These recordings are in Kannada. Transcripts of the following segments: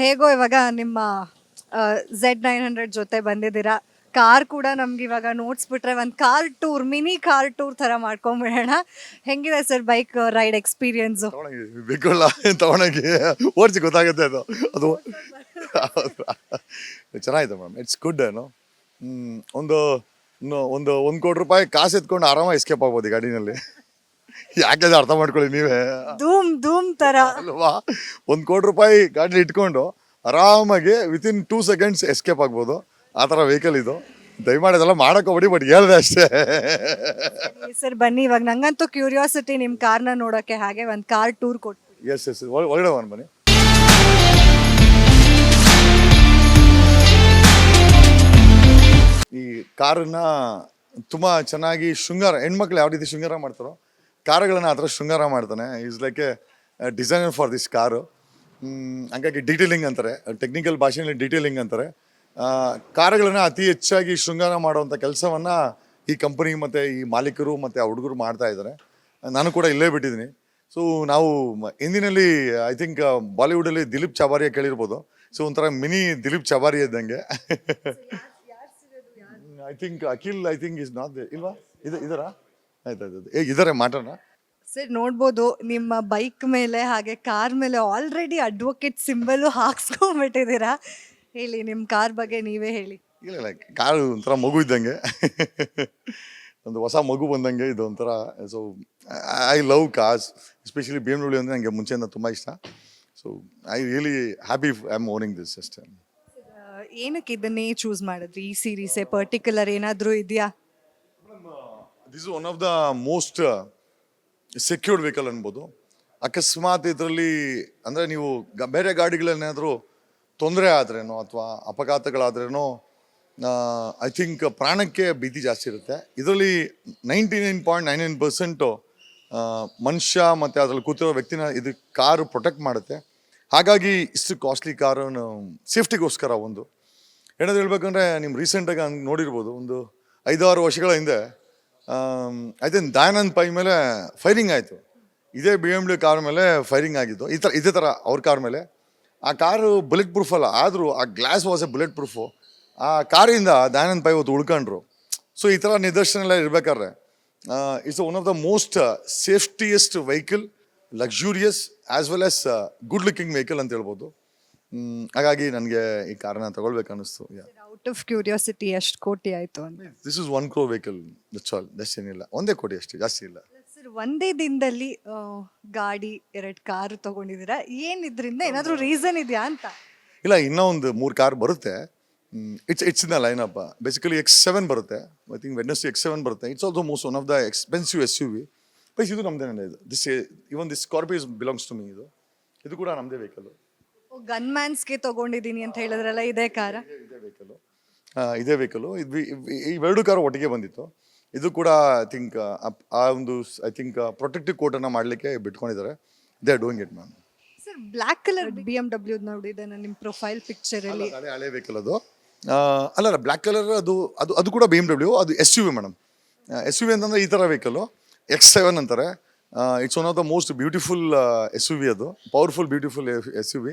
ಹೇಗೋ ಇವಾಗ ನಿಮ್ಮ Z900 ಜೊತೆ ಬಂದಿದ್ದೀರಾ. ಕಾರ್ ಕೂಡ ನಮ್ಗೆ ಇವಾಗ ನೋಡ್ಸ್ಬಿಟ್ರೆ ಒಂದು car tour, mini car tour ಥರ ಮಾಡ್ಕೊಂಬಿಡೋಣ. ಹೆಂಗಿದೆ ಸರ್ ಬೈಕ್ ರೈಡ್ ಎಕ್ಸ್ಪೀರಿಯನ್ಸು? ತಗೊಳಂಗಿ ಬೇಕಲ್ಲ ತಗೊಳಂಗಿ ಓಡಿಸಿ ಗೊತ್ತಾಗುತ್ತೆ ಅದು ಅದು ಚೆನ್ನಾಗಿದೆ ಮೇಡಮ್. ಇಟ್ಸ್ ಗುಡ್ ಏನೋ. ಒಂದು ಒಂದು ಕೋಟಿ ರೂಪಾಯಿ ಕಾಸು ಎತ್ಕೊಂಡು ಆರಾಮಾಗಿ ಎಸ್ಕೇಪ್ ಆಗ್ಬೋದು ಈ ಗಾಡಿನಲ್ಲಿ. ಯಾಕೆ ಅರ್ಥ ಮಾಡ್ಕೊಳ್ಳಿ ನೀವೇ ಧೂಮ್ ಧೂಮ್ ಥರ. ಅಲ್ವಾ. 1 ಕೋಟಿ ರೂಪಾಯಿ ಗಾಡಿ ಇಟ್ಕೊಂಡು ಆರಾಮಾಗಿ ವಿತಿನ್ 2 seconds ಎಸ್ಕೇಪ್ ಆಗ್ಬೋದು. ಆ ಥರ ವೆಹಿಕಲ್ ಇದು. ದಯಮಾಡಿ ಅದೆಲ್ಲ ಮಾಡಕ್ಕೆ ಹೋಗ್ಬೇಡಿ, ಬಟ್ ಹೇಳ್ದೆ ಅಷ್ಟೇ. ಸರ್ ಬನ್ನಿ, ಇವಾಗ ನಂಗಂತೂ ಕ್ಯೂರಿಯಾಸಿಟಿ ನಿಮ್ಮ ಕಾರ್ನ ನೋಡೋಕ್ಕೆ. ಹಾಗೆ ಒಂದು ಕಾರ್ ಟೂರ್ ಕೊಟ್ಟು. ಎಸ್ ಎಸ್ ಒಳಗಡೆ ಹೋಗೋಣ ಬನ್ನಿ. ಈ ಕಾರನ್ನ ತುಂಬ ಚೆನ್ನಾಗಿ ಶೃಂಗಾರ, ಹೆಣ್ಮಕ್ಳು ಯಾವ ರೀತಿ ಶೃಂಗಾರ ಮಾಡ್ತಾರೋ ಕಾರುಗಳನ್ನ ಆ ಥರ ಶೃಂಗಾರ ಮಾಡ್ತಾನೆ. Is like A designer for this car. ಹಂಗಾಗಿ ಡೀಟೇಲಿಂಗ್ ಅಂತಾರೆ, ಟೆಕ್ನಿಕಲ್ ಭಾಷೆಯಲ್ಲಿ ಡೀಟೇಲಿಂಗ್ ಅಂತಾರೆ. ಕಾರುಗಳನ್ನ ಅತಿ ಹೆಚ್ಚಾಗಿ ಶೃಂಗಾರ ಮಾಡುವಂಥ ಕೆಲಸವನ್ನು ಈ ಕಂಪನಿ ಮತ್ತು ಈ ಮಾಲೀಕರು ಮತ್ತು ಆ ಹುಡುಗರು ಮಾಡ್ತಾ ಇದ್ದಾರೆ. ನಾನು ಕೂಡ ಇಲ್ಲೇ ಬಿಟ್ಟಿದ್ದೀನಿ. ಸೊ ನಾವು ಹಿಂದಿನಲ್ಲಿ ಐ ಥಿಂಕ್ ಬಾಲಿವುಡಲ್ಲಿ ದಿಲೀಪ್ ಚಾಬಾರಿಯ ಕೇಳಿರ್ಬೋದು. ಸೊ ಒಂಥರ ಮಿನಿ ದಿಲೀಪ್ ಚಾಬಾರಿ ಇದ್ದಂಗೆ. I think Akhil is not ಇಲ್ವಾ? ಇದರ ಆಯ್ತಾಯ್ತು ಇದಾರೆ ಮಾಟನ. ಸರ್ ನೋಡ್ಬೋದು ನಿಮ್ಮ ಬೈಕ್ ಮೇಲೆ ಹಾಗೆ ಕಾರ್ ಮೇಲೆ ಆಲ್ರೆಡಿ ಅಡ್ವೊಕೇಟ್ ಸಿಂಬಲು ಹಾಕ್ಸ್ಕೊಂಡ್ಬಿಟ್ಟಿದ್ದೀರಾ. ಹೇಳಿ ನಿಮ್ಮ ಕಾರ್ ಬಗ್ಗೆ ನೀವೇ ಹೇಳಿ. ಇಲ್ಲ ಕಾರು ಒಂಥರ ಮಗು ಇದ್ದಂಗೆ. ಒಂದು ಹೊಸ ಮಗು ಬಂದಂಗೆ ಇದು ಒಂಥರ. So I love cars, especially BMW ಅಂದರೆ ನನಗೆ ಮುಂಚೆಯಿಂದ ತುಂಬ ಇಷ್ಟ. So I really happy I am owning this ಅಷ್ಟೇ. ಏನಕ್ಕೆ ಇದನ್ನೇ ಚೂಸ್ ಮಾಡಿದ್ರಿ? ಈ ಸೀರೀಸೇ ಪರ್ಟಿಕ್ಯುಲರ್ ಏನಾದರೂ ಇದೆಯಾ? This is one of the most secured vehicle ಅನ್ಬೋದು. ಅಕಸ್ಮಾತ್ ಇದರಲ್ಲಿ ಅಂದರೆ ನೀವು ಬೇರೆ ಗಾಡಿಗಳೇನಾದರೂ ತೊಂದರೆ ಆದ್ರೇನೋ ಅಥವಾ ಅಪಘಾತಗಳಾದ್ರೇನೋ ಐ ಥಿಂಕ್ ಪ್ರಾಣಕ್ಕೆ ಭೀತಿ ಜಾಸ್ತಿ ಇರುತ್ತೆ. ಇದರಲ್ಲಿ 99.99% ಮನುಷ್ಯ ಮತ್ತು ಅದರಲ್ಲಿ ಕೂತಿರೋ ವ್ಯಕ್ತಿನ ಇದು ಕಾರು ಪ್ರೊಟೆಕ್ಟ್ ಮಾಡುತ್ತೆ. ಹಾಗಾಗಿ ಇಷ್ಟು ಕಾಸ್ಟ್ಲಿ ಕಾರು ಸೇಫ್ಟಿಗೋಸ್ಕರ ಒಂದು ಏನಾದ್ರು ಹೇಳ್ಬೇಕಂದ್ರೆ, ನೀವು ರೀಸೆಂಟಾಗಿ ಹಂಗೆ ನೋಡಿರ್ಬೋದು, ಒಂದು 5-6 ವರ್ಷಗಳ ಹಿಂದೆ ಐ ಥಿಂಕ್ ದಯಾನಂದ್ ಪೈ ಮೇಲೆ ಫೈರಿಂಗ್ ಆಯಿತು. ಇದೇ BMW ಕಾರ್ ಮೇಲೆ ಫೈರಿಂಗ್ ಆಗಿದ್ದು ಇದೇ ಥರ ಅವ್ರ ಕಾರ್ ಮೇಲೆ. ಆ ಕಾರು ಬುಲೆಟ್ ಪ್ರೂಫ್ ಅಲ್ಲ, ಆದರೂ ಆ glass was A bullet proof. ಆ ಕಾರಿಂದ ದಯಾನಂದ್ ಪೈ ಹೊತ್ತು ಉಳ್ಕೊಂಡ್ರು. ಸೊ ಈ ಥರ ನಿದರ್ಶನ ಎಲ್ಲ ಇರ್ಬೇಕಾದ್ರೆ it's one of the most safetiest vehicle, luxurious as well as good looking vehicle ಅಂತ ಹೇಳ್ಬೋದು. ಹಾಗಾಗಿ ನನಗೆ ಈ ಕಾರನ್ನ ತಗೊಳ್ಬೇಕು ಅನ್ನಿಸ್ತು. ಔಟ್ ಆಫ್ ಕ್ಯೂರಿಯಾಸಿಟಿ ಎಷ್ಟು ಕೋಟಿ ಆಯಿತು ಅಂತ? This is 1 crore vehicle, that's all. ಜಾಸ್ತಿ ಏನಿಲ್ಲ, 1 ಕೋಟಿ ಅಷ್ಟೇ, ಜಾಸ್ತಿ ಇಲ್ಲ. ಸರ್ ಒಂದೇ ದಿನದಲ್ಲಿ ಗಾಡಿ 2 ಕಾರು ತಗೊಂಡಿದ್ದೀರಾ. ಏನಿದ್ರಿಂದ ಏನಾದರೂ ರೀಸನ್ ಇದೆಯಾ ಅಂತ? ಇಲ್ಲ, ಇನ್ನೂ ಒಂದು 3 ಕಾರ್ ಬರುತ್ತೆ. It's in the line up. Basically X7 ಬರುತ್ತೆ. ಐ ಥಿಂಕ್ ವೆಡ್ನೆಸ್ಡೇ X7 ಬರುತ್ತೆ. It's also most one of the expensive SUV. ಬೈಸ್ ಇದು ನಮ್ಮದೇನೆ. ಇದು this Scorpio belongs to me. ಇದು ಕೂಡ ನಮ್ಮದೇ ವೆಹಿಕಲ್. ಗನ್ ಮ್ಯಾನ್ಸ್ಗೆ ತಗೊಂಡಿದ್ದೀನಿ ಅಂತ ಹೇಳಿದ್ರಲ್ಲ, ಇದೇ ಕಾರ? ಇದೇ ವೆಹಿಕಲು. ಇವೆರಡು ಕಾರು ಒಟ್ಟಿಗೆ ಬಂದಿತ್ತು. ಇದು ಕೂಡ ಐ ಥಿಂಕ್ ಪ್ರೊಟೆಕ್ಟಿವ್ ಕೋಟನ್ನು ಮಾಡಲಿಕ್ಕೆ ಬಿಟ್ಕೊಂಡಿದ್ದಾರೆ. They are doing it ma'am. Sir black colour BMW ನೋಡಿದೆ ನಾನು ನಿಮ್ಮ ಪ್ರೊಫೈಲ್ ಪಿಕ್ಚರಲ್ಲಿ. ಹಳೆ ವೆಹಿಕಲ್ ಅದು. ಅಲ್ಲ ಬ್ಲ್ಯಾಕ್ ಕಲರ್ ಅದು ಕೂಡ BMW. ಅದು SUV ಮೇಡಮ್. SUV ಅಂತಂದರೆ ಈ ಥರ ವೆಹಿಕಲು X7 ಅಂತಾರೆ. It's one of the most beautiful SUV. ಅದು ಪವರ್ಫುಲ್ ಬ್ಯೂಟಿಫುಲ್ SUV.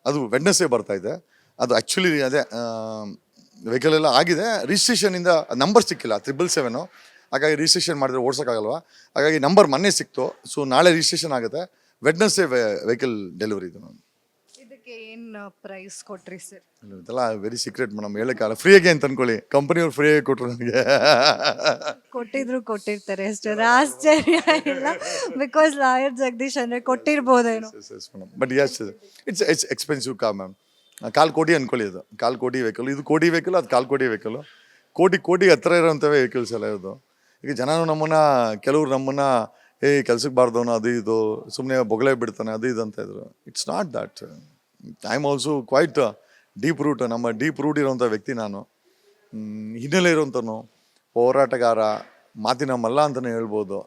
ಅದು ವೆಡ್ನೆಸ್ಡೇ ಬರ್ತಾ ಇದೆ. ಅದು ಆ್ಯಕ್ಚುಲಿ ಅದೇ ವೆಹಿಕಲ್ ಎಲ್ಲ ಆಗಿದೆ. ರಿಜಿಸ್ಟ್ರೇಷನಿಂದ ನಂಬರ್ ಸಿಕ್ಕಿಲ್ಲ, 777. ಹಾಗಾಗಿ ರಿಜಿಸ್ಟ್ರೇಷನ್ ಮಾಡಿದ್ರೆ ಓಡ್ಸೋಕ್ಕಾಗಲ್ವಾ. ಹಾಗಾಗಿ ನಂಬರ್ ಮೊನ್ನೆ ಸಿಕ್ತು. ಸೊ ನಾಳೆ ರಿಜಿಸ್ಟ್ರೇಷನ್ ಆಗುತ್ತೆ. ವೆಡ್ನೆಸ್ಡೇ ವೆಹಿಕಲ್ ಡೆಲಿವರಿ ಇದು. ನಾನು ಇದಕ್ಕೆ ಏನು ಪ್ರೈಸ್ ಕೊಟ್ರಿ ಸರ್? ಇದೆಲ್ಲ ವೆರಿ ಸೀಕ್ರೆಟ್ ಮೇಡಮ್, ಹೇಳೋಕ್ಕಾಗಲ್ಲ. ಫ್ರೀಯಾಗಿ ಅಂತ ಅನ್ಕೊಳ್ಳಿ, ಕಂಪನಿಯವ್ರು ಫ್ರೀಯಾಗಿ ಕೊಟ್ಟರು ನನಗೆ. ಕೊಟ್ಟಿರ್ತಾರೆ ಅಷ್ಟೇ, ಆಶ್ಚರ್ಯ ಇಲ್ಲ. ಬಿಕಾಸ್ ಲಾಯರ್ ಜಗದೀಶ್ ಅಂದರೆ ಕೊಟ್ಟಿರ್ಬೋದೇನೋ. But yes, it's expensive car ma'am. 1/4 crore ಅನ್ಕೊಳ್ಳಿ. ಅದು 1/4 ಕೋಟಿ ವೆಹಿಕಲ್. ಇದು ಕೋಟಿ ವೆಹಿಕಲ್, ಅದು 1/4 ಕೋಟಿ ವೆಹಿಕಲು. ಕೋಟಿ ಹತ್ತಿರ ಇರೋಂಥವೇ ವೆಹಿಕಲ್ಸ್ ಎಲ್ಲ ಇರೋದು. ಈಗ ಜನನು ಕೆಲವ್ರು ನಮ್ಮನ್ನು ಕೆಲ್ಸಕ್ಕೆ ಬಾರ್ದವನು ಅದು ಇದು ಸುಮ್ಮನೆ ಬೊಗಳೆ ಬಿಡ್ತಾನೆ ಅದು ಇದು ಅಂತ ಇದ್ರು. It's not that. I am also quite deep root. ನಮ್ಮ ಡೀಪ್ ರೂಟ್ ಇರೋಂಥ ವ್ಯಕ್ತಿ ನಾನು. ಹಿನ್ನೆಲೆ ಇರೋಂಥನು, ಹೋರಾಟಗಾರ, ಮಾತಿನ ಮಲ್ಲ ಅಂತಲೇ ಹೇಳ್ಬೋದು.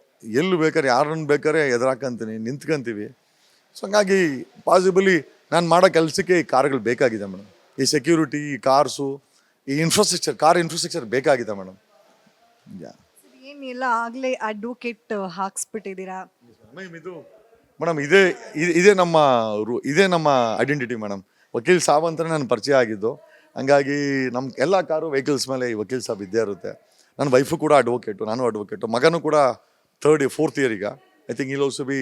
ಎಲ್ಲಿ ಬೇಕಾದ್ರೆ ಯಾರನ್ನು ಬೇಕಾದ್ರೆ ಎದುರಾಕಂತೀನಿ, ನಿಂತ್ಕೊಂತೀವಿ. ಸೊ ಹಂಗಾಗಿ ಪಾಸಿಬಲಿ ನಾನು ಮಾಡೋ ಕೆಲಸಕ್ಕೆ ಈ ಕಾರುಗಳು ಬೇಕಾಗಿದೆ ಮೇಡಮ್. ಈ ಸೆಕ್ಯೂರಿಟಿ, ಈ ಕಾರ್ಸು, ಈ ಕಾರ್ ಇನ್ಫ್ರಾಸ್ಟ್ರಕ್ಚರ್ ಬೇಕಾಗಿದೆ ಮೇಡಮ್. ಏನಿಲ್ಲ, ಆಗಲೇ ಅಡ್ವೊಕೇಟ್ ಹಾಕ್ಸ್ಬಿಟ್ಟಿದ್ದೀರಾ ಮೇಡಮ್. ಇದೇ ನಮ್ಮ ಐಡೆಂಟಿಟಿ ಮೇಡಮ್. ವಕೀಲ್ ಸಾಬ್ ಅಂತಲೇ ನಾನು ಪರಿಚಯ ಆಗಿದ್ದು. ಹಂಗಾಗಿ ನಮ್ಮ ಎಲ್ಲ ಕಾರು ವೆಹಿಕಲ್ಸ್ ಮೇಲೆ ಈ ವಕೀಲ್ ಸಾಬ್ ಇದ್ದೇ ಇರುತ್ತೆ. ನನ್ನ ವೈಫು ಕೂಡ ಅಡ್ವೊಕೇಟು, ನಾನು ಅಡ್ವೊಕೇಟು, ಮಗನೂ ಕೂಡ 4th ಇಯರ್ ಈಗ. ಐ ಥಿಂಕ್ ಇಲ್ ಆಲ್ಸೋ ಬಿ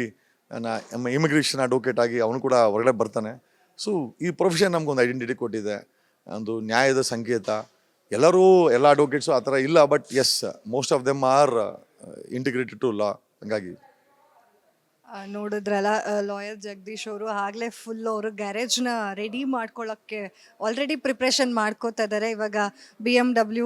ಇಮಿಗ್ರೇಷನ್ ಅಡ್ವೊಕೇಟ್ ಆಗಿ ಅವನು ಕೂಡ ಹೊರಗಡೆ ಬರ್ತಾನೆ. ಸೊ ಈ ಪ್ರೊಫೆಷನ್ ನಮಗೊಂದು ಐಡೆಂಟಿಟಿ ಕೊಟ್ಟಿದೆ, ಒಂದು ನ್ಯಾಯದ ಸಂಕೇತ. ಎಲ್ಲರೂ ಎಲ್ಲ ಅಡ್ವೊಕೇಟ್ಸು ಆ ಥರ ಇಲ್ಲ, but as most of them are integrated to law. ಹಂಗಾಗಿ ನೋಡಿದ್ರಲ್ಲ ಲಾಯರ್ ಜಗದೀಶ್ ಅವರು ಆಗಲೇ ಫುಲ್ ಅವರು ಗ್ಯಾರೇಜ್ನ ರೆಡಿ ಮಾಡ್ಕೊಳ್ಳೋಕ್ಕೆ ಆಲ್ರೆಡಿ ಪ್ರಿಪ್ರೇಷನ್ ಮಾಡ್ಕೋತಾ ಇದ್ದಾರೆ. ಇವಾಗ BMW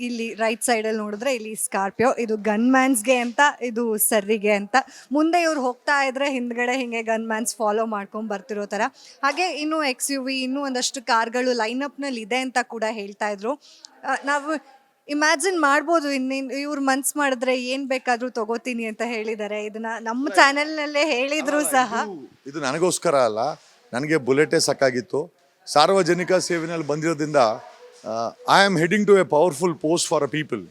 ಇಲ್ಲಿ ರೈಟ್ ಸೈಡಲ್ಲಿ ನೋಡಿದ್ರೆ ಇಲ್ಲಿ ಸ್ಕಾರ್ಪಿಯೋ, ಇದು ಗನ್ ಮ್ಯಾನ್ಸ್ಗೆ ಅಂತ, ಇದು ಸರ್ರಿಗೆ ಅಂತ. ಮುಂದೆ ಇವ್ರು ಹೋಗ್ತಾ ಇದ್ರೆ ಹಿಂದ್ಗಡೆ ಹಿಂಗೆ ಗನ್ ಮ್ಯಾನ್ಸ್ ಫಾಲೋ ಮಾಡ್ಕೊಂಡು ಬರ್ತಿರೋ ಥರ. ಹಾಗೆ ಇನ್ನೂ XUV ಇನ್ನೂ ಒಂದಷ್ಟು ಕಾರ್ಗಳು ಲೈನಪ್ನಲ್ಲಿ ಇದೆ ಅಂತ ಕೂಡ ಹೇಳ್ತಾ ಇದ್ರು. ನಾವು ಇಮ್ಯಾಜಿನ್ ಮಾಡ್ಬೋದು ಇನ್ನೇನು ಇವ್ರು ಮನ್ಸು ಮಾಡಿದ್ರೆ ಏನು ಬೇಕಾದರೂ ತಗೋತೀನಿ ಅಂತ ಹೇಳಿದ್ದಾರೆ. ಇದನ್ನ ನಮ್ಮ ಚಾನೆಲ್ನಲ್ಲೇ ಹೇಳಿದ್ರು ಸಹ. ಇದು ನನಗೋಸ್ಕರ ಅಲ್ಲ, ನನಗೆ ಬುಲೆಟೇ ಸಾಕಾಗಿತ್ತು. ಸಾರ್ವಜನಿಕ ಸೇವೆಯಲ್ಲಿ ಬಂದಿರೋದ್ರಿಂದ I am heading to a powerful post for a people.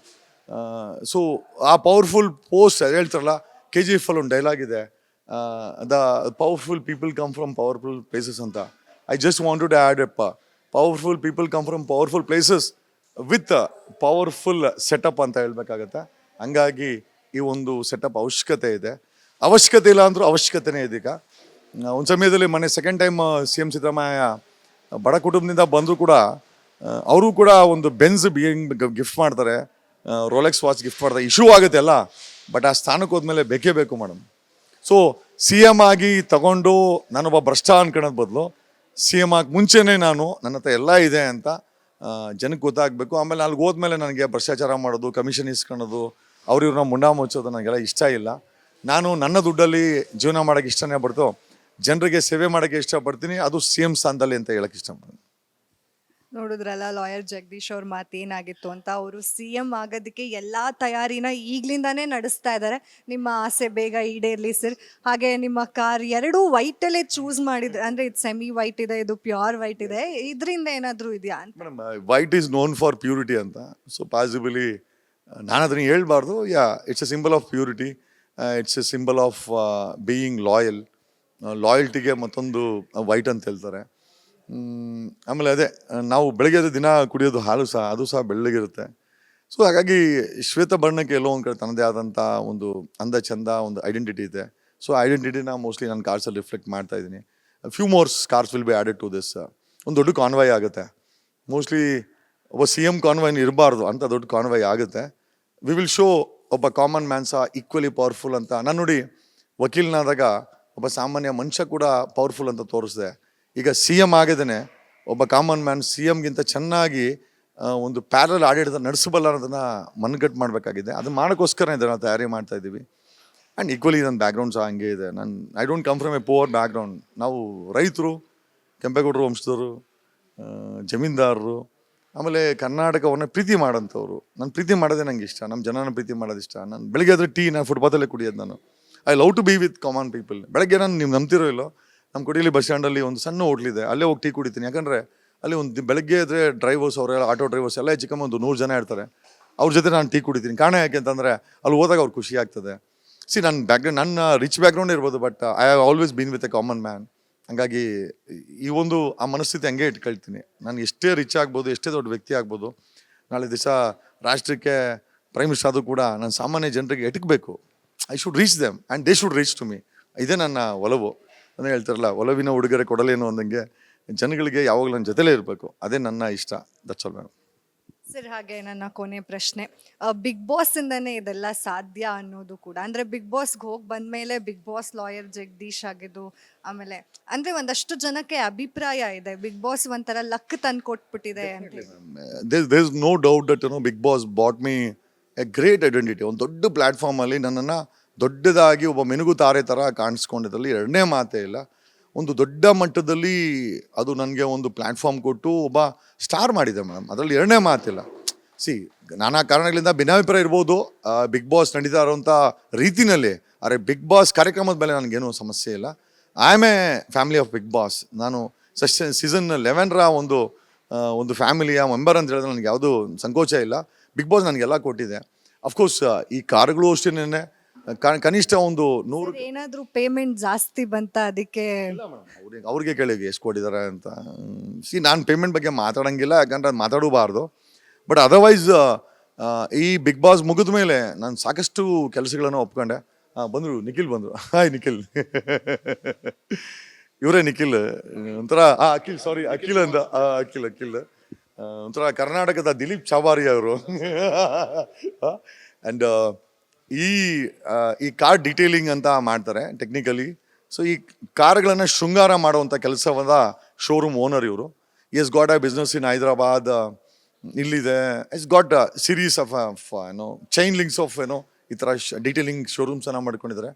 So ಆ ಪವರ್ಫುಲ್ ಪೋಸ್ಟ್ ಹೇಳ್ತಾರಲ್ಲ, KGF ಅಲ್ಲಿ ಒಂದು ಡೈಲಾಗ್ ಇದೆ, the powerful people come from powerful places ಅಂತ. I just wanted to add ಎಪ್ಪ, powerful people come from powerful places with powerful setup ಅಂತ ಹೇಳ್ಬೇಕಾಗತ್ತೆ. ಹಂಗಾಗಿ ಈ ಒಂದು ಸೆಟಪ್ ಅವಶ್ಯಕತೆ ಇಲ್ಲ ಅಂದರೂ ಅವಶ್ಯಕತೆನೇ ಇದೀಗ. ಒಂದು ಸಮಯದಲ್ಲಿ ಮೊನ್ನೆ ಸೆಕೆಂಡ್ ಟೈಮ್ CM ಸಿದ್ದರಾಮಯ್ಯ ಬಡ ಕುಟುಂಬದಿಂದ ಬಂದರೂ ಕೂಡ ಅವರು ಕೂಡ ಒಂದು ಬೆನ್ಸ್ ಗಿಫ್ಟ್ ಮಾಡ್ತಾರೆ, ರೋಲೆಕ್ಸ್ ವಾಚ್ ಗಿಫ್ಟ್ ಮಾಡ್ತಾರೆ. ಇಶ್ಯೂ ಆಗುತ್ತೆ ಅಲ್ಲ, ಬಟ್ ಆ ಸ್ಥಾನಕ್ಕೆ ಹೋದ್ಮೇಲೆ ಬೇಕೇ ಬೇಕು ಮೇಡಮ್. ಸೊ CM ಆಗಿ ತಗೊಂಡು ನಾನೊಬ್ಬ ಭ್ರಷ್ಟ ಅನ್ಕೊಳ್ಳೋದು ಬದಲು CM ಆಗಿ ಮುಂಚೆನೇ ನನ್ನ ಹತ್ರ ಎಲ್ಲ ಇದೆ ಅಂತ ಜನಕ್ಕೆ ಗೊತ್ತಾಗಬೇಕು. ಆಮೇಲೆ ಅಲ್ಲಿಗೆ ಹೋದ್ಮೇಲೆ ನನಗೆ ಭ್ರಷ್ಟಾಚಾರ ಮಾಡೋದು, ಕಮಿಷನ್ ಇಸ್ಕೊಳ್ಳೋದು, ಇವ್ರನ್ನ ಮುಂಡಾ ಮುಚ್ಚೋದು ನನಗೆಲ್ಲ ಇಷ್ಟ ಇಲ್ಲ. ನಾನು ನನ್ನ ದುಡ್ಡಲ್ಲಿ ಜೀವನ ಮಾಡೋಕ್ಕೆ ಇಷ್ಟನೇ ಪಡ್ತು, ಜನರಿಗೆ ಸೇವೆ ಮಾಡೋಕ್ಕೆ ಇಷ್ಟಪಡ್ತೀನಿ. ಅದು CM ಸ್ಥಾನದಲ್ಲಿ ಅಂತ ಹೇಳಕ್ಕೆ ಇಷ್ಟಪಡ್ತೀನಿ. ನೋಡಿದ್ರಲ್ಲ ಲಾಯರ್ ಜಗದೀಶ್ ಅವ್ರ ಮಾತೇನಾಗಿತ್ತು ಅಂತ. ಅವರು CM ಆಗೋದಕ್ಕೆ ಎಲ್ಲ ತಯಾರಿನ ಈಗಲಿಂದಾನೇ ನಡೆಸ್ತಾ ಇದ್ದಾರೆ. ನಿಮ್ಮ ಆಸೆ ಬೇಗ ಈಡೇರಲಿ ಸರ್. ಹಾಗೆ ನಿಮ್ಮ ಕಾರ್ ಎರಡೂ ವೈಟಲ್ಲೇ ಚೂಸ್ ಮಾಡಿದ್ರೆ, ಅಂದರೆ ಇದು ಸೆಮಿ ವೈಟ್ ಇದೆ, ಇದು ಪ್ಯೂರ್ ವೈಟ್ ಇದೆ, ಇದರಿಂದ ಏನಾದರೂ ಇದೆಯಾ ಅಂತ? Madam, white is known for purity ಅಂತ. ಸೊ ಪಾಸಿಬಲಿ ನಾನು ಅದನ್ನ ಹೇಳ್ಬಾರ್ದು. It's a symbol of purity, it's a symbol of being ಲಾಯಲ್ಟಿಗೆ ಮತ್ತೊಂದು ವೈಟ್ ಅಂತ ಹೇಳ್ತಾರೆ. ಆಮೇಲೆ ಅದೇ ನಾವು ಬೆಳಗ್ಗೆ ದಿನ ಕುಡಿಯೋದು ಹಾಲು ಸಹ, ಅದು ಸಹ ಬೆಳ್ಳಗಿರುತ್ತೆ. ಸೊ ಹಾಗಾಗಿ ಶ್ವೇತ ಬಣ್ಣಕ್ಕೆ ಎಲ್ಲೋ ಒಂದು ಕಡೆ ತನ್ನದೇ ಆದಂಥ ಒಂದು ಅಂದ ಚಂದ, ಒಂದು ಐಡೆಂಟಿಟಿ ಇದೆ. ಸೊ ಐಡೆಂಟಿಟಿನ ಮೋಸ್ಟ್ಲಿ ನಾನು ಕಾರ್ಸಲ್ಲಿ ರಿಫ್ಲೆಕ್ಟ್ ಮಾಡ್ತಾ ಇದ್ದೀನಿ. Few mores cars will be added to this. ಒಂದು ದೊಡ್ಡ ಕಾನ್ವಾಯ್ ಆಗುತ್ತೆ. ಮೋಸ್ಟ್ಲಿ ಒಬ್ಬ CM ಕಾನ್ವಾಯ್ ಇರಬಾರ್ದು ಅಂತ ದೊಡ್ಡ ಕಾನ್ವಾಯ್ ಆಗುತ್ತೆ. ವಿ ವಿಲ್ ಶೋ ಒಬ್ಬ ಕಾಮನ್ ಮ್ಯಾನ್ ಸಹ ಈಕ್ವಲಿ ಪವರ್ಫುಲ್ ಅಂತ. ನಾನು ನೋಡಿ ವಕೀಲನಾದಾಗ ಒಬ್ಬ ಸಾಮಾನ್ಯ ಮನುಷ್ಯ ಕೂಡ ಪವರ್ಫುಲ್ ಅಂತ ತೋರಿಸಿದೆ. ಈಗ CM ಆಗಿದ್ದೇನೆ ಒಬ್ಬ ಕಾಮನ್ ಮ್ಯಾನ್ CMಗಿಂತ ಚೆನ್ನಾಗಿ ಒಂದು ಪ್ಯಾರಲ್ ಆಡಳಿತ ನಡೆಸಬಲ್ಲ ಅನ್ನೋದನ್ನು ಮನಗಟ್ಟು ಮಾಡಬೇಕಾಗಿದೆ. ಅದನ್ನ ಮಾಡೋಕ್ಕೋಸ್ಕರ ಇದನ್ನು ತಯಾರಿ ಮಾಡ್ತಾ ಇದ್ದೀವಿ. ಆ್ಯಂಡ್ ಈಕ್ವಲಿ ನನ್ನ ಬ್ಯಾಕ್ಗ್ರೌಂಡ್ ಸಹ ಹಂಗೆ ಇದೆ. I don't come from A poor background. ನಾವು ರೈತರು, ಕೆಂಪೇಗೌಡರು ವಂಶದವರು, ಜಮೀನ್ದಾರರು, ಆಮೇಲೆ ಕರ್ನಾಟಕವನ್ನು ಪ್ರೀತಿ ಮಾಡೋಂಥವ್ರು. ನಾನು ಪ್ರೀತಿ ಮಾಡೋದೇ ನಂಗೆ ಇಷ್ಟ, ನಮ್ಮ ಜನನ ಪ್ರೀತಿ ಮಾಡೋದು ಇಷ್ಟ. ನಾನು ಬೆಳಗ್ಗೆ ಆದರೆ ನಾನು ಫುಟ್ಪಾತಲ್ಲೇ ಕುಡಿಯೋದು. ನಾನು I love to be with common people. ಬೆಳಗ್ಗೆ ನಾನು ನೀವು ನಂಬ್ತಿರೋ ಇಲ್ಲೋ, ನಮ್ಮ ಕೊಡಿಲಿ ಬಸ್ ಸ್ಟ್ಯಾಂಡಲ್ಲಿ ಒಂದು ಸಣ್ಣ ಹೋಟ್ಲಿದೆ, ಅಲ್ಲೇ ಹೋಗಿ ಟೀ ಕುಡಿತೀನಿ. ಯಾಕಂದರೆ ಅಲ್ಲಿ ಒಂದು ಬೆಳಗ್ಗೆ ಇದ್ದರೆ ಡ್ರೈವರ್ಸ್ ಅವರೆಲ್ಲ, ಆಟೋ ಡ್ರೈವರ್ಸ್ ಎಲ್ಲ ಚಿಕ್ಕಮ್ಮ ಒಂದು 100 ಜನ ಇರ್ತಾರೆ. ಅವ್ರ ಜೊತೆ ನಾನು ಟೀ ಕುಡಿತೀನಿ. ಕಾರಣ ಯಾಕೆ ಅಂತಂದರೆ ಅಲ್ಲಿ ಹೋದಾಗ ಅವ್ರು ಖುಷಿ ಆಗ್ತದೆ. ನನ್ನ ಬ್ಯಾಕ್ಗ್ರೌಂಡ್, ನನ್ನ ರಿಚ್ ಬ್ಯಾಕ್ಗ್ರೌಂಡ್ ಇರ್ಬೋದು, but I have always been with a common man. ಹಂಗಾಗಿ ಈ ಒಂದು ಆ ಮನಸ್ಥಿತಿ ಹಂಗೆ ಇಟ್ಕೊಳ್ತೀನಿ. ನಾನು ಎಷ್ಟೇ ರಿಚ್ ಆಗ್ಬೋದು, ಎಷ್ಟೇ ದೊಡ್ಡ ವ್ಯಕ್ತಿ ಆಗ್ಬೋದು, ನಾಳೆ ದಿವಸ ರಾಷ್ಟ್ರಕ್ಕೆ ಪ್ರೈಮ್ ಮಿನಿಸ್ಟರ್ ಆದರೂ ಕೂಡ ನಾನು ಸಾಮಾನ್ಯ ಜನರಿಗೆ ಎಟಕಬೇಕು. I should reach them and they should reach to me. ಇದೇ ನನ್ನ ಒಲವು. ಅಂದರೆ ಹೇಳ್ತಾರಲ್ಲ, ಒಲವಿನ ಉಡುಗೊರೆ ಕೊಡಲೇನು ಅಂದಂಗೆ ಜನಗಳಿಗೆ ಯಾವಾಗಲೂ ನನ್ನ ಜೊತೆಲೇ ಇರಬೇಕು. ಅದೇ ನನ್ನ ಇಷ್ಟ. That's all madam. ಸರ್, ಹಾಗೆ ನನ್ನ ಕೊನೆ ಪ್ರಶ್ನೆ, ಬಿಗ್ ಬಾಸಿಂದನೇ ಇದೆಲ್ಲ ಸಾಧ್ಯ ಅನ್ನೋದು ಕೂಡ, ಅಂದರೆ ಬಿಗ್ ಬಾಸ್ಗೆ ಹೋಗಿ ಬಂದಮೇಲೆ ಬಿಗ್ ಬಾಸ್ ಲಾಯರ್ ಜಗದೀಶ್ ಆಗಿದ್ದು, ಆಮೇಲೆ ಅಂದರೆ ಒಂದಷ್ಟು ಜನಕ್ಕೆ ಅಭಿಪ್ರಾಯ ಇದೆ ಬಿಗ್ ಬಾಸ್ ಒಂಥರ ಲಕ್ ತಂದು ಕೊಟ್ಬಿಟ್ಟಿದೆ ಅಂತ. There is no doubt that Bigg Boss bought me a great identity. ಒಂದು ದೊಡ್ಡ ಪ್ಲ್ಯಾಟ್ಫಾರ್ಮಲ್ಲಿ ನನ್ನನ್ನು ದೊಡ್ಡದಾಗಿ ಒಬ್ಬ ಮೆನುಗು ತಾರೆ ಥರ ಕಾಣಿಸ್ಕೊಂಡಿದ್ರಲ್ಲಿ ಎರಡನೇ ಮಾತೇ ಇಲ್ಲ. ಒಂದು ದೊಡ್ಡ ಮಟ್ಟದಲ್ಲಿ ಅದು ನನಗೆ ಒಂದು ಪ್ಲ್ಯಾಟ್ಫಾರ್ಮ್ ಕೊಟ್ಟು ಒಬ್ಬ ಸ್ಟಾರ್ ಮಾಡಿದೆ ಮೇಡಮ್. ಅದರಲ್ಲಿ ಎರಡನೇ ಮಾತಿಲ್ಲ. ನಾನಾ ಕಾರಣಗಳಿಂದ ಭಿನ್ನಾಭಿಪ್ರಾಯ ಇರ್ಬೋದು ಬಿಗ್ ಬಾಸ್ ನಡೀತಾ ಇರೋಂಥ ರೀತಿನಲ್ಲಿ. ಆದರೆ ಬಿಗ್ ಬಾಸ್ ಕಾರ್ಯಕ್ರಮದ ಮೇಲೆ ನನಗೇನೂ ಸಮಸ್ಯೆ ಇಲ್ಲ. I am a family of Bigg Boss. ನಾನು ಸೀಸನ್ 11ರ ಒಂದು ಫ್ಯಾಮಿಲಿಯ ಮೆಂಬರ್ ಅಂತ ಹೇಳಿದ್ರೆ ನನಗೆ ಯಾವುದೂ ಸಂಕೋಚ ಇಲ್ಲ. ಬಿಗ್ ಬಾಸ್ ನನಗೆಲ್ಲ ಕೊಟ್ಟಿದೆ. ಅಫ್ಕೋರ್ಸ್ ಈ ಕಾರುಗಳು ಅಷ್ಟೇನೆ ಕನಿಷ್ಠ ಒಂದು 100 ಏನಾದರೂ ಪೇಮೆಂಟ್ ಜಾಸ್ತಿ ಬಂತ ಅದಕ್ಕೆ? ಇಲ್ಲ ಮೇಡಮ್, ಅವ್ರಿಗೆ ಕೇಳಿ ಎಷ್ಟು ಕೊಟ್ಟಿದ್ದಾರೆ ಅಂತ. ನಾನು ಪೇಮೆಂಟ್ ಬಗ್ಗೆ ಮಾತಾಡಂಗಿಲ್ಲ, ಯಾಕಂದ್ರೆ ಅದು ಮಾತಾಡಬಾರ್ದು. ಬಟ್ ಅದರ್ವೈಸ್ ಈ ಬಿಗ್ ಬಾಸ್ ಮುಗಿದ ಮೇಲೆ ನಾನು ಸಾಕಷ್ಟು ಕೆಲಸಗಳನ್ನು ಒಪ್ಕೊಂಡೆ. ಬಂದರು, ನಿಖಿಲ್ ಬಂದರು. ಹಾಯ್ ನಿಖಿಲ್. ಇವರೇ ನಿಖಿಲ್, ಒಂಥರ ಅಖಿಲ್, ಸಾರಿ ಅಖಿಲ್ ಅಂತ. ಅಖಿಲ್ ಒಂಥರ ಕರ್ನಾಟಕದ ದಿಲೀಪ್ ಚಾವಾರಿ ಅವರು. ಆ್ಯಂಡ್ ಈ ಕಾರ್ ಡೀಟೇಲಿಂಗ್ ಅಂತ ಮಾಡ್ತಾರೆ ಟೆಕ್ನಿಕಲಿ. ಸೊ ಈ ಕಾರ್ಗಳನ್ನು ಶೃಂಗಾರ ಮಾಡುವಂಥ ಕೆಲಸವಾದ ಶೋರೂಮ್ ಓನರ್ ಇವರು. Has got a business in Hyderabad, ಇಲ್ಲಿದೆ. It's got series of chain links of ಈ ಥರ ಡೀಟೇಲಿಂಗ್ ಶೋರೂಮ್ಸನ್ನು ಮಾಡ್ಕೊಂಡಿದ್ದಾರೆ.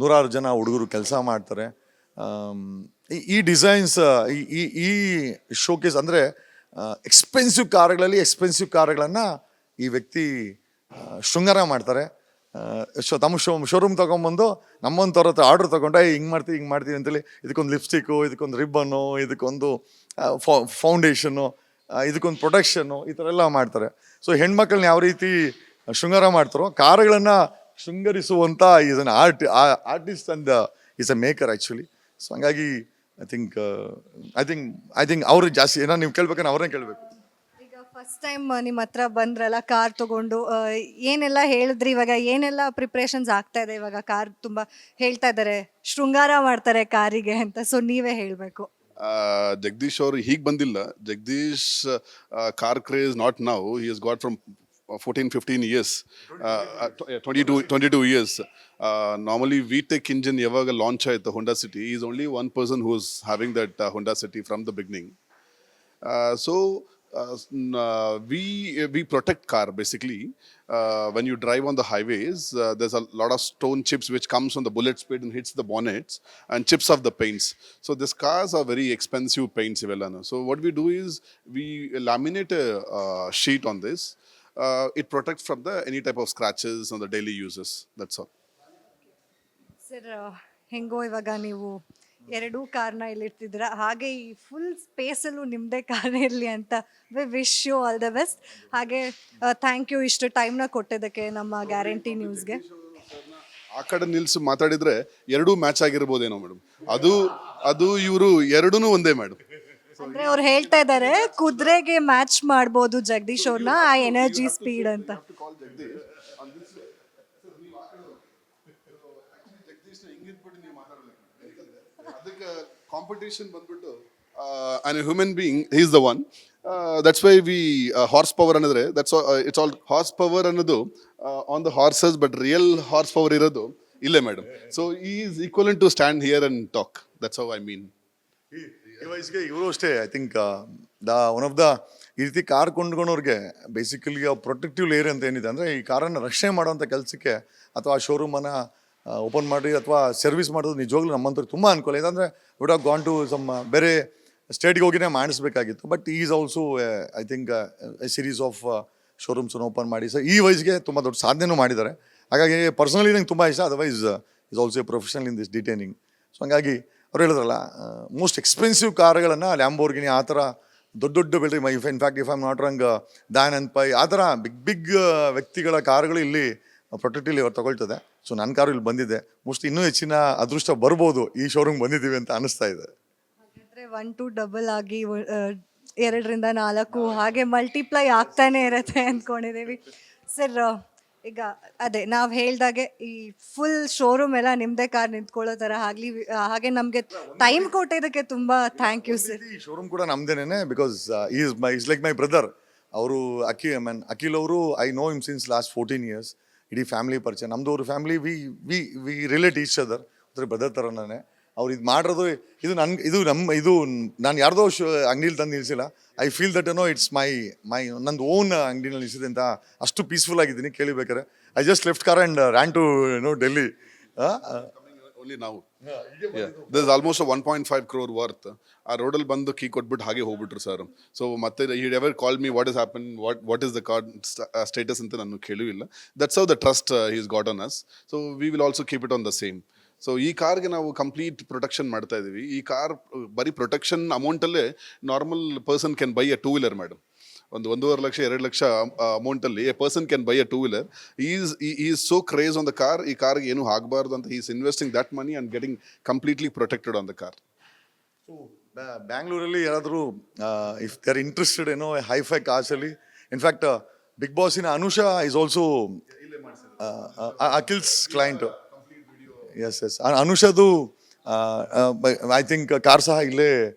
100 ಜನ ಹುಡುಗರು ಕೆಲಸ ಮಾಡ್ತಾರೆ. ಈ ಡಿಸೈನ್ಸ್, ಈ ಶೋಕೇಸ್ ಅಂದರೆ ಎಕ್ಸ್ಪೆನ್ಸಿವ್ ಕಾರುಗಳನ್ನು ಈ ವ್ಯಕ್ತಿ ಶೃಂಗಾರ ಮಾಡ್ತಾರೆ. ತಮ್ಮ ಶೋರೂಮ್ ತೊಗೊಂಬಂದು ನಮ್ಮೊಂದು ಹತ್ರ ಆರ್ಡ್ರ್ ತೊಗೊಂಡೆ, ಹಿಂಗೆ ಮಾಡ್ತೀವಿ ಅಂತೇಳಿ ಇದಕ್ಕೊಂದು ಲಿಪ್ಸ್ಟಿಕ್ಕು, ಇದಕ್ಕೊಂದು ರಿಬ್ಬನ್ನು, ಇದಕ್ಕೊಂದು ಫೌಂಡೇಶನ್ನು, ಇದಕ್ಕೊಂದು ಪ್ರೊಟೆಕ್ಷನ್ನು, ಈ ಥರ ಎಲ್ಲ ಮಾಡ್ತಾರೆ. ಸೊ ಹೆಣ್ಮಕ್ಳನ್ನ ಯಾವ ರೀತಿ ಶೃಂಗಾರ ಮಾಡ್ತಾರೋ, ಕಾರುಗಳನ್ನು ಶೃಂಗರಿಸುವಂಥ is an artist and is a maker actually. So ಹಂಗಾಗಿ ಐ ಥಿಂಕ್ ಅವ್ರಿಗೆ ಜಾಸ್ತಿ ಏನೋ ನೀವು ಕೇಳ್ಬೇಕಂದ್ರೆ ಅವ್ರನ್ನೇ ಕೇಳಬೇಕು. ಈಗ ಫಸ್ಟ್ ಟೈಮ್ ನಿಮ್ಮ ಹತ್ರ ಬಂದ್ರಲ್ಲ ಕಾರ್ ತಗೊಂಡು, ಏನೆಲ್ಲ ಹೇಳಿದ್ರಿ? ಇವಾಗ ಏನೆಲ್ಲ ಪ್ರಿಪ್ರೇಷನ್ಸ್ ಆಗ್ತಾ ಇದೆ? ಇವಾಗ ಕಾರ್ ತುಂಬ ಹೇಳ್ತಾ ಇದ್ದಾರೆ ಶೃಂಗಾರ ಮಾಡ್ತಾರೆ ಕಾರಿಗೆ ಅಂತ, ಸೊ ನೀವೇ ಹೇಳಬೇಕು. ಜಗದೀಶ್ ಅವರು ಹೀಗೆ ಬಂದಿಲ್ಲ. Jagadish car craze not now, he has got from 14-15 years, 22 years. Normally VTEC engine ಯಾವಾಗ ಲಾಂಚ್ ಆಯಿತು Honda City, he is only one person who is having that Honda City from the beginning. We protect car basically. When you drive on the highways, there's a lot of stone chips which comes on the bullet speed and hits the bonnets and chips off the paints. So these cars are very expensive paints ivellana. So what we do is we laminate a sheet on this. It protects from any type of scratches on the daily uses. That's all. Sir, ಹೆಂಗೋ ಇವಾಗ ನೀವು 2 ಕಾರ್ನ ಇಲ್ಲಿರ್ತಿದ್ದೀರಾ, ಹಾಗೆ ಈ ಫುಲ್ ಸ್ಪೇಸಲ್ಲೂ ನಿಮ್ಮದೇ ಕಾರ್ ಇರಲಿ ಅಂತ wish you all the best. ಹಾಗೆ ಥ್ಯಾಂಕ್ ಯು ಇಷ್ಟು ಟೈಮ್ನ ಕೊಟ್ಟಿದ್ದಕ್ಕೆ ನಮ್ಮ ಗ್ಯಾರಂಟಿ ನ್ಯೂಸ್ಗೆ. ಆ ಕಡೆ ನಿಲ್ಸಿ ಮಾತಾಡಿದ್ರೆ 2 ಮ್ಯಾಚ್ ಆಗಿರ್ಬೋದೇನೋ ಮೇಡಮ್. ಅದು ಇವರು 2 ಒಂದೇ ಮೇಡಮ್. ಅಂದ್ರೆ ಅವ್ರು ಹೇಳ್ತಾ ಇದ್ದಾರೆ ಕುದುರೆಗೆ ಮ್ಯಾಚ್ ಮಾಡ್ಬೋದು ಜಗದೀಶ್ ಅವ್ರನ್ನ, ಆ ಎನರ್ಜಿ ಸ್ಪೀಡ್ ಅಂತ. ಅದಕ್ಕೆ ಕಾಂಪಿಟೇಷನ್ ಬಂದ್ಬಿಟ್ಟು on a human being he is the one. That's why we horse power ಅನ್ನೋದ್ರೆ that's it's all horse power ಅನ್ನೋದು on the horses, but real horse power ಇರೋದು ಇಲ್ಲೇ ಮೇಡಮ್. ಸೊ ಈ is equivalent to stand here and talk. That's how I mean. ಈ ವಯಸ್ಸಿಗೆ ಇವರು ಅಷ್ಟೇ. I think one of the ಈ ರೀತಿ ಕಾರ್ ಕೊಂಡ್ಕೊಂಡವ್ರಿಗೆ ಬೇಸಿಕಲಿ ಪ್ರೊಟೆಕ್ಟಿವ್ ಲೇಯರ್ ಅಂತ ಏನಿದೆ ಅಂದರೆ, ಈ ಕಾರನ್ನು ರಕ್ಷಣೆ ಮಾಡೋವಂಥ ಕೆಲಸಕ್ಕೆ ಅಥವಾ ಶೋರೂಮನ್ನು ಓಪನ್ ಮಾಡಿ ಅಥವಾ ಸರ್ವಿಸ್ ಮಾಡೋದು ನಿಜವಾಗ್ಲೂ ನಮ್ಮಂಥವ್ರಿಗೆ ತುಂಬ ಅನುಕೂಲ. ಇದಂದರೆ would have gone to some ಬೇರೆ ಸ್ಟೇಟ್ಗೆ ಹೋಗಿನೇ ಮಾಡಿಸ್ಬೇಕಾಗಿತ್ತು. But is also I think a series of ಶೋರೂಮ್ಸನ್ನು ಓಪನ್ ಮಾಡಿ ಸೊ ಈ ವಯಸ್ಸಿಗೆ ತುಂಬ ದೊಡ್ಡ ಸಾಧನೆನೂ ಮಾಡಿದ್ದಾರೆ. ಹಾಗಾಗಿ ಪರ್ಸನಲಿ ನಂಗೆ ತುಂಬ ಇಷ್ಟ. Otherwise is also a professional in this detailing. So ಹಂಗಾಗಿ ಅವ್ರು ಹೇಳಿದ್ರಲ್ಲ, ಮೋಸ್ಟ್ ಎಕ್ಸ್ಪೆನ್ಸಿವ್ ಕಾರುಗಳನ್ನು ಲ್ಯಾಂಬೋರ್ಗಿನಿ ಆ ಥರ ದೊಡ್ಡ ಬೆಳೆ, in fact if I am not wrong Danand Pai ಆ ಥರ ಬಿಗ್ ವ್ಯಕ್ತಿಗಳ ಕಾರುಗಳು ಇಲ್ಲಿ ಪ್ರೊಟೆಕ್ಟಿವ್ ಅವ್ರು ತಗೊಳ್ತದೆ. ಸೊ ನನ್ನ ಕಾರು ಇಲ್ಲಿ ಬಂದಿದೆ. ಮೋಸ್ಟ್ ಇನ್ನೂ ಹೆಚ್ಚಿನ ಅದೃಷ್ಟ ಬರ್ಬೋದು ಈ ಶೋರೂಮ್ ಬಂದಿದ್ದೀವಿ ಅಂತ ಅನಿಸ್ತಾ ಇದೆ. ಹಾಗಾದ್ರೆ 1 to ಡಬಲ್ ಆಗಿ 2ರಿಂದ 4 ಹಾಗೆ ಮಲ್ಟಿಪ್ಲೈ ಆಗ್ತಾನೆ ಇರತ್ತೆ ಅಂದ್ಕೊಂಡಿದ್ದೀವಿ. ಸರ್, ಈಗ ಅದೇ ನಾವು ಹೇಳ್ದಾಗೆ ಈ ಫುಲ್ ಶೋರೂಮ್ ಎಲ್ಲ ನಿಮ್ಮದೇ ಕಾರ್ ನಿಂತ್ಕೊಳ್ಳೋ ಥರ ಆಗಲಿ, ಹಾಗೆ ನಮಗೆ ಟೈಮ್ ಕೊಟ್ಟಿದ್ದಕ್ಕೆ ತುಂಬ ಥ್ಯಾಂಕ್ ಯು ಸರ್. ಈ ಶೋರೂಮ್ ಕೂಡ ನಮ್ದೇನೆ, because is like my brother. ಅವರು ಅಖಿಲ್ ಅವರು I know him since last 14 years. ಇಡೀ ಫ್ಯಾಮಿಲಿ ಪರಿಚಯ ನಮ್ಮದು. ಅವ್ರ family we relate each other. ಒಂಥರ ಬ್ರದರ್ ಥರನೇ ಅವ್ರು ಇದು ಮಾಡಿರೋದು. ಇದು ನಾನು ಯಾರ್ದೋ ಅಂಗಡಿಲಿ ತಂದು ನಿಲ್ಸಿಲ್ಲ. I feel that it's my ನಂದು ಓನ್ ಅಂಗಡಿನಲ್ಲಿ ನಿಲ್ಸಿದೆ ಅಂತ ಅಷ್ಟು ಪೀಸ್ಫುಲ್ ಆಗಿದ್ದೀನಿ. ಕೇಳಿಬೇಕಾರೆ I just left car and ran to Delhi. Only now. Yeah. There's almost a 1.5 crore worth. ಆ ರೋಡಲ್ಲಿ ಬಂದು ಕೀ ಕೊಟ್ಬಿಟ್ಟು ಹಾಗೆ ಹೋಗ್ಬಿಟ್ರು ಸರ್. ಸೊ ಮತ್ತೆ he ever called me, what has happened, what is the card status ಅಂತ ನಾನು ಕೇಳಿಲ್ಲ. That's how the trust he's got on us. So we will also keep it on the same. So ಈ ಕಾರ್ಗೆ ನಾವು ಕಂಪ್ಲೀಟ್ ಪ್ರೊಟೆಕ್ಷನ್ ಮಾಡ್ತಾ ಇದ್ದೀವಿ. ಈ ಕಾರ್ ಬರೀ ಪ್ರೊಟೆಕ್ಷನ್ ಅಮೌಂಟಲ್ಲೇ normal person can buy a 2-wheeler madam. ಒಂದು 1.5 ಲಕ್ಷ 2 ಲಕ್ಷ ಅಮೌಂಟಲ್ಲಿ a person can buy a two wheeler. Is so craze on the car, ಈ ಕಾರ್ಗೆ ಏನು ಆಗಬಾರ್ದು ಅಂತ is investing that money and getting completely protected on the car. ಬ್ಯಾಂಗ್ಳೂರಲ್ಲಿ ಯಾರಾದರೂ ಇಫ್ ದೇ ಆರ್ ಇಂಟ್ರೆಸ್ಟೆಡ್ ಏನೋ ಹೈಫೈ ಕಾರ್ಸಲ್ಲಿ, ಇನ್ಫ್ಯಾಕ್ಟ್ ಬಿಗ್ ಬಾಸಿನ Anusha is also Akhil's client. Yes yes ಅನುಷಾದು ಐ ಥಿಂಕ್ ಕಾರ್ ಸಹ ಇಲ್ಲೇ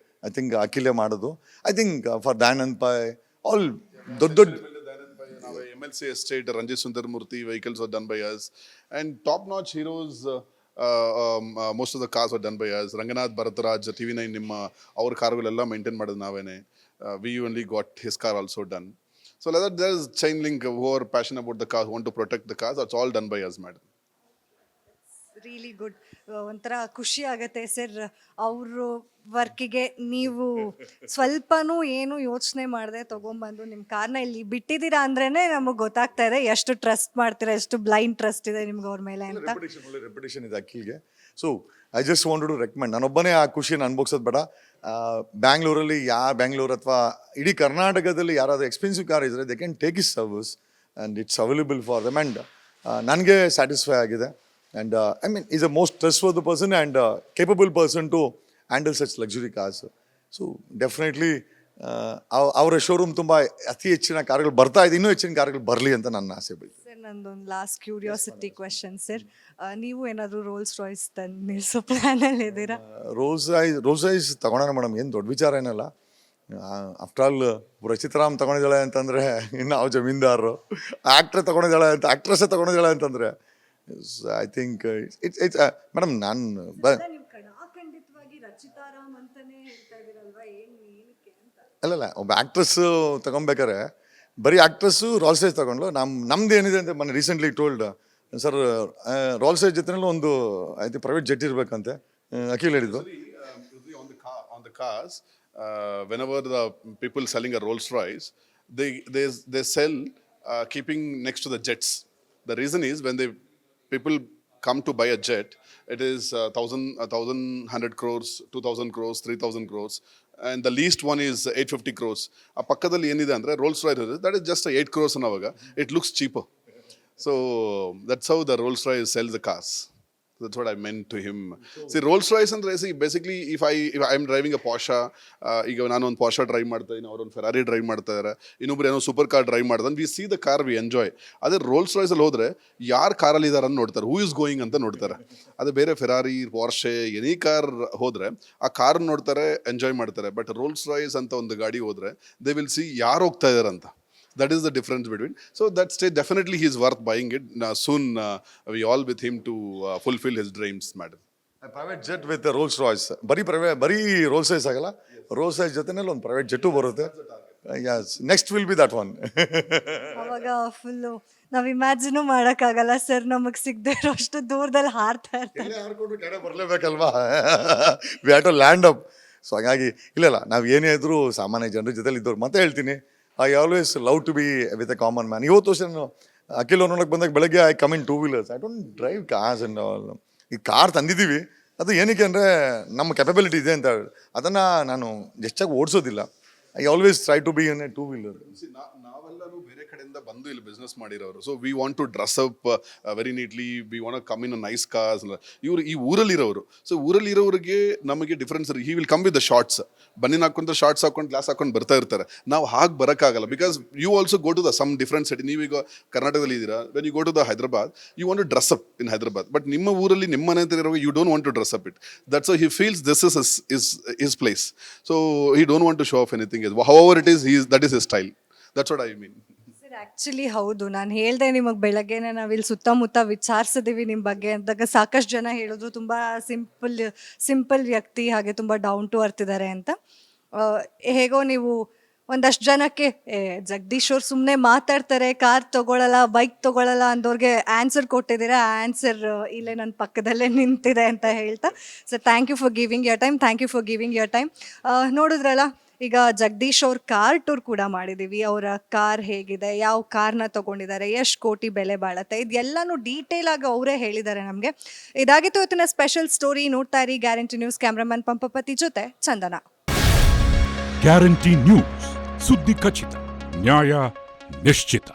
ಐ ಥಿಂಕ್ ಅಖಿಲೇ ಮಾಡೋದು. I think for Dayanand Pai all ದೊಡ್ಡ MLC estate, Ranjit Sundar Murthy vehicles are done by us, and top-notch heroes. Most of the cars are done by us. Ranganath Bharataraj, TV9 ನಿಮ್ಮ ಅವ್ರ ಕಾರ್ಗಳೆಲ್ಲ ಮೇಂಟೈನ್ ಮಾಡೋದು ನಾವೇನೆ. We only got his car also done. So like that, there is chain link who are passionate about the cars, want to protect the cars. That's all done by us, madam. Really good. ಒಂಥರ ಖುಷಿ ಆಗತ್ತೆ ಸರ್, ಅವರು ವರ್ಕಿಗೆ ನೀವು ಸ್ವಲ್ಪನೂ ಏನು ಯೋಚನೆ ಮಾಡದೆ ತೊಗೊಂಬಂದು ನಿಮ್ಮ ಕಾರ್ನ ಇಲ್ಲಿ ಬಿಟ್ಟಿದ್ದೀರಾ ಅಂದ್ರೇ ನಮಗೆ ಗೊತ್ತಾಗ್ತಾ ಇದೆ ಎಷ್ಟು ಟ್ರಸ್ಟ್ ಮಾಡ್ತೀರಾ, ಎಷ್ಟು ಬ್ಲೈಂಡ್ ಟ್ರಸ್ಟ್ ಇದೆ ನಿಮ್ಗೆ ಅವ್ರ ಮೇಲೆ ಅಂತ. ಒಳ್ಳೆ ರೆಪ್ಯುಟೇಷನ್ ಇದೆ ಅಖಿಲ್ಗೆ. So I just want to recommend, ನಾನೊಬ್ಬನೇ ಆ ಖುಷಿನ ಅನ್ಭೋಗ್ಸೋದು ಬೇಡ. ಬ್ಯಾಂಗ್ಳೂರಲ್ಲಿ ಬ್ಯಾಂಗ್ಳೂರ್ ಅಥವಾ ಇಡೀ ಕರ್ನಾಟಕದಲ್ಲಿ ಯಾರಾದರೂ ಎಕ್ಸ್ಪೆನ್ಸಿವ್ ಕಾರ್ ಇದ್ದರೆ they can take is service and it's available for them. And ನನಗೆ ಸ್ಯಾಟಿಸ್ಫೈ ಆಗಿದೆ. And I mean, he's a most trustworthy person and capable person to handle such luxury cars. So definitely, ಅವರ ಶೋರೂಮ್ ತುಂಬ ಅತಿ ಹೆಚ್ಚಿನ ಕಾರ್ಗಳು ಬರ್ತಾ ಇದೆ, ಇನ್ನೂ ಹೆಚ್ಚಿನ ಕಾರ್ಗಳು ಬರಲಿ ಅಂತ ನನ್ನ ಆಸೆ ಬೀಳ್ತೀನಿ. ಸರ್ ನಂದೊಂದು ಲಾಸ್ಟ್ ಕ್ಯೂರಿಯಾಸಿಟಿ ಕ್ವೆಶನ್ ಸರ್, ನೀವು ಏನಾದರೂ ರೋಲ್ಸ್ ರಾಯ್ಸ್ ತಂದು ನಿಲ್ಲಿಸೋ ಪ್ಲ್ಯಾನಲ್ಲಿ ಇದ್ದೀರಾ? ರೋಲ್ಸ್ ರಾಯ್ಸ್ ತಗೊಳೋಣ ಮೇಡಮ್, ಏನು ದೊಡ್ಡ ವಿಚಾರ ಏನಲ್ಲ. ಆಫ್ಟರ್ ಆಲ್ ರಚಿತಾರಾಮ್ ತಗೊಂಡಿದ್ದಾಳೆ ಅಂತಂದರೆ ನಾವು ಜಮೀನ್ದಾರರು, ಆ್ಯಕ್ಟ್ರೆ ತಗೊಂಡಿದ್ದಾಳೆ ಅಂತ ಆ್ಯಕ್ಟ್ರೆಸ್ಸೇ ತಗೊಂಡಿದ್ದಾಳೆ ಅಂತಂದರೆ ಐ ಥಿಂಕ್ ಇಟ್ಸ್ ಮೇಡಮ್ ನಾನು ಅಲ್ಲಲ್ಲ ಒಬ್ಬ ಆ್ಯಕ್ಟ್ರೆಸ್ಸು ತಗೊಬೇಕಾರೆ ಬರೀ ಆ್ಯಕ್ಟ್ರೆಸ್ಸು ರಾಲ್ಸ್ ರಾಯ್ಸ್ ತಗೊಂಡ್ಲು. ನಮ್ದು ಏನಿದೆ ಅಂತ ಮೊನ್ನೆ recently told sir, Rolls Royce ಜೊತೆನಲ್ಲೂ ಒಂದು ಐ ಥಿಂಕ್ ಪ್ರೈವೇಟ್ ಜೆಟ್ ಇರಬೇಕಂತೆ ಅಖಿಲ್ ಹೇಳಿದ್ದು. On the cars, whenever the people selling a Rolls Royce, they sell keeping next to the jets. The reason is when people come to buy a jet, it is 1,100 crores, 2,000 crores, 3,000 crores, and the least one is 850 crores. ಆ ಪಕ್ಕದಲ್ಲಿ ಏನಿದೆ ಅಂದರೆ ರೋಲ್ಸ್ ರಾಯ್ಸ್ ಇದೆ, ದಟ್ ಇಸ್ ಜಸ್ಟ್ 8 crores ಅನ್ನೋವಾಗ it looks cheaper. So that's how the Rolls Royce sell the cars. That's what I meant to him. See, Rolls Royce and basically if I'm driving a Porsche, ಈಗ ನಾನು ಒಂದು Porsche ಡ್ರೈವ್ ಮಾಡ್ತಾ ಇದ್ದೀನಿ, ಅವ್ರು ಒಂದು Ferrari ಡ್ರೈವ್ ಮಾಡ್ತಾ ಇದ್ದಾರೆ, ಇನ್ನೊಬ್ರು ಏನೋ ಸೂಪರ್ ಕಾರ್ ಡ್ರೈವ್ ಮಾಡ್ತಾನೆ, we see the car, we enjoy. ಅದೇ ರೋಲ್ಸ್ ರಾಯ್ಸ್ ಅಲ್ಲಿ ಹೋದ್ರೆ ಯಾರು ಕಾರಲ್ಲಿ ಇದ್ದಾರೆ ಅಂತ ನೋಡ್ತಾರೆ, ಹೂ ಇಸ್ ಗೋಯಿಂಗ್ ಅಂತ ನೋಡ್ತಾರೆ. ಅದೇ ಬೇರೆ ಫೆರಾರಿ, ಪಾರ್ಷೆ, ಎನಿ ಕಾರ್ ಹೋದ್ರೆ ಆ ಕಾರ್ ನೋಡ್ತಾರೆ, ಎಂಜಾಯ್ ಮಾಡ್ತಾರೆ. ಬಟ್ ರೋಲ್ಸ್ ರಾಯ್ಸ್ ಅಂತ ಒಂದು ಗಾಡಿ ಹೋದ್ರೆ ದೇ ವಿಲ್ ಸಿ ಯಾರು ಹೋಗ್ತಾ ಇದ್ದಾರೆ ಅಂತ. That is the difference between. So that stage definitely he is worth buying it. Soon we all with him to fulfill his dreams, madam. A private jet with a Rolls Royce. ಬರೀ ರೋಲ್ಸ್ ರಾಯ್ಸ್ ಆಗಲ್ಲ, ರೋಲ್ಸ್ ರಾಯ್ಸ್ ಜೊತೆನಲ್ಲಿ ಒಂದು ಪ್ರೈವೇಟ್ ಜೆಟ್ಟು ಬರುತ್ತೆ. Yes, next will be that one. ಅವಾಗ ಫುಲ್ಲು ನಾವು ಇಮ್ಯಾಜಿನು ಮಾಡೋಕ್ಕಾಗಲ್ಲ ಸರ್, ನಮಗೆ ಸಿಗದೆ ಇರೋಷ್ಟು ದೂರದಲ್ಲಿ ಹಾರ್ತಾ ಇರ್ತಾರೆ. ಹಾರ್ಕೊಂಡು ಕೆಳ ಬರಲೇಬೇಕಲ್ವಾ, we have to land up. So ಹಾಗಾಗಿ ಇಲ್ಲ ನಾವು ಏನೇ ಇದ್ರೂ ಸಾಮಾನ್ಯ ಜನರ ಜೊತೆಲಿ ಇದ್ದವ್ರು. ಮತ್ತೆ ಹೇಳ್ತೀನಿ, I always love to be with a common man. ಇವತ್ತು ವರ್ಷ ಅಖಿಲ್ ನೋಡೋಕೆ ಬಂದಾಗ ಬೆಳಗ್ಗೆ I come in 2 wheelers. I don't drive cars and all. ಈ ಕಾರ್ ತಂದಿದ್ದೀವಿ, ಅದು ಏನಕ್ಕೆ ಅಂದರೆ ನಮ್ಮ ಕೆಪಬಿಲಿಟಿ ಇದೆ ಅಂತ. ಅದನ್ನು ನಾನು ಹೆಚ್ಚಾಗಿ ಓಡಿಸೋದಿಲ್ಲ. I always try to be in a 2 wheeler. ನಾವೆಲ್ಲರೂ ಬೇರೆ ಕಡೆಯಿಂದ ಬಂದು ಇಲ್ಲಿ ಬಿಸ್ನೆಸ್ ಮಾಡಿರೋರು. So we want to dress up very neatly, we want come in nice cars. ಇವರು ಈ ಊರಲ್ಲಿರೋರು. ಸೊ ಊರಲ್ಲಿರೋರಿಗೆ ನಮಗೆ difference. He will come with the shorts, ಬನ್ನಿನ ಹಾಕೊಂಡು ಶಾರ್ಟ್ಸ್ ಹಾಕೊಂಡು ಗ್ಲಾಸ್ ಹಾಕೊಂಡು ಬರ್ತಾ ಇರ್ತಾರೆ. ನಾವು ಹಾಗೆ ಬರೋಕ್ಕಾಗಲ್ಲ, because you also go to the some different city. ನೀವೀಗ ಕರ್ನಾಟಕದಲ್ಲಿ ಇದ್ದೀರಾ, when you go to the Hyderabad, you want to dress up in Hyderabad. But ನಿಮ್ಮ ಊರಲ್ಲಿ ನಿಮ್ಮ ಮನೆ ಹತ್ರ ಇರೋ you don't want to dress up it. That's he feels this is his place. So he don't want to show off anything. However it is, that is his style. That's what I mean. Sir actually ಹೌದು, ನಾನು ಹೇಳಿದೆ ನಿಮಗೆ ಬೆಳಗ್ಗೆನೆ ನಾವಿಲ್ಲಿ ಸುತ್ತಮುತ್ತ ವಿಚಾರಿಸಿದ್ದೀವಿ ನಿಮ್ಮ ಬಗ್ಗೆ ಅಂದಾಗ ಸಾಕಷ್ಟು ಜನ ಹೇಳಿದ್ರು ತುಂಬ ಸಿಂಪಲ್ ವ್ಯಕ್ತಿ, ಹಾಗೆ ತುಂಬ ಡೌನ್ ಟು ಅರ್ತ್ ಇದ್ದಾರೆ ಅಂತ. ಹೇಗೋ ನೀವು ಒಂದಷ್ಟು ಜನಕ್ಕೆ ಜಗದೀಶ್ ಅವ್ರು ಸುಮ್ಮನೆ ಮಾತಾಡ್ತಾರೆ, ಕಾರ್ ತೊಗೊಳಲ್ಲ, ಬೈಕ್ ತೊಗೊಳಲ್ಲ ಅಂದವ್ರಿಗೆ ಆನ್ಸರ್ ಕೊಟ್ಟಿದ್ದೀರಾ. ಆನ್ಸರ್ ಇಲ್ಲೇ ನನ್ನ ಪಕ್ಕದಲ್ಲೇ ನಿಂತಿದೆ ಅಂತ ಹೇಳ್ತಾ, so thank you for giving your time. Thank you for giving your time. ನೋಡಿದ್ರಲ್ಲ, ಈಗ ಜಗದೀಶ್ ಅವ್ರ ಕಾರ್ ಟೂರ್ ಕೂಡ ಮಾಡಿದ್ದೀವಿ. ಅವರ ಕಾರ್ ಹೇಗಿದೆ, ಯಾವ ಕಾರ್ನ ತೊಗೊಂಡಿದ್ದಾರೆ, ಎಷ್ಟು ಕೋಟಿ ಬೆಲೆ ಬಾಳತ್ತೆ, ಇದೆಲ್ಲನೂ ಡೀಟೇಲ್ ಆಗಿ ಅವರೇ ಹೇಳಿದ್ದಾರೆ ನಮಗೆ. ಇದಾಗಿತ್ತು ಇವತ್ತಿನ ಸ್ಪೆಷಲ್ ಸ್ಟೋರಿ. ನೋಡ್ತಾ ಇರಿ ಗ್ಯಾರಂಟಿ ನ್ಯೂಸ್. ಕ್ಯಾಮ್ರಾಮನ್ ಪಂಪಪತಿ ಜೊತೆ ಚಂದನ. ಗ್ಯಾರಂಟಿ ನ್ಯೂಸ್, ಸುದ್ದಿ ಖಚಿತ, ನ್ಯಾಯ ನಿಶ್ಚಿತ.